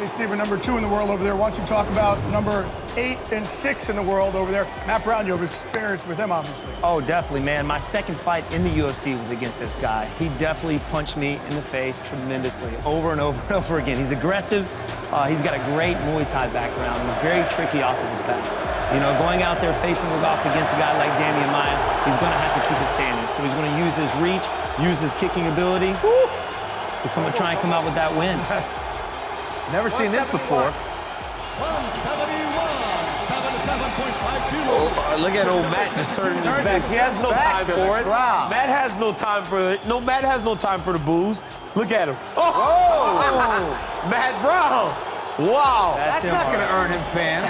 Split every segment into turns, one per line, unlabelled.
Hey, Steven, number 2 in the world over there. Why don't you talk about number 8 and 6 in the world over there? Matt Brown, you have experience with him, obviously.
Oh, definitely, man. My second fight in the UFC was against this guy. He definitely punched me in the face tremendously, over and over and over again. He's aggressive. He's got a great Muay Thai background. He's very tricky off of his back. You know, going out there facing off against a guy like Demian Maia, he's going to have to keep it standing. So he's going to use his reach, use his kicking ability to try and come out with that win.
Never seen this before.
171, 77.5 kilos. Look at old Matt just turning his back. He has no time for it. Matt has no time for it. No, Matt has no time for the booze. Look at him. Oh! Matt Brown. Wow.
That's not going to earn him fans.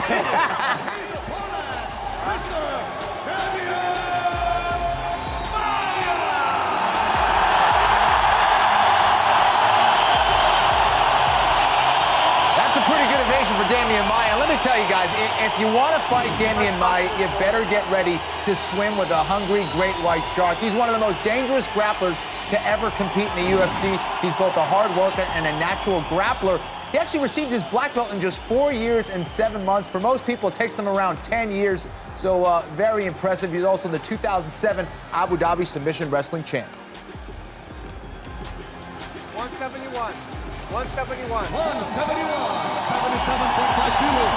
For Demian Maia. Let me tell you guys, if you want to fight Demian Maia, you better get ready to swim with a hungry great white shark. He's one of the most dangerous grapplers to ever compete in the UFC. He's both a hard worker and a natural grappler. He actually received his black belt in just 4 years and 7 months. For most people, it takes them around 10 years. So very impressive. He's also the 2007 Abu Dhabi Submission Wrestling champ.
171. 171.
171, 77.5 kilos.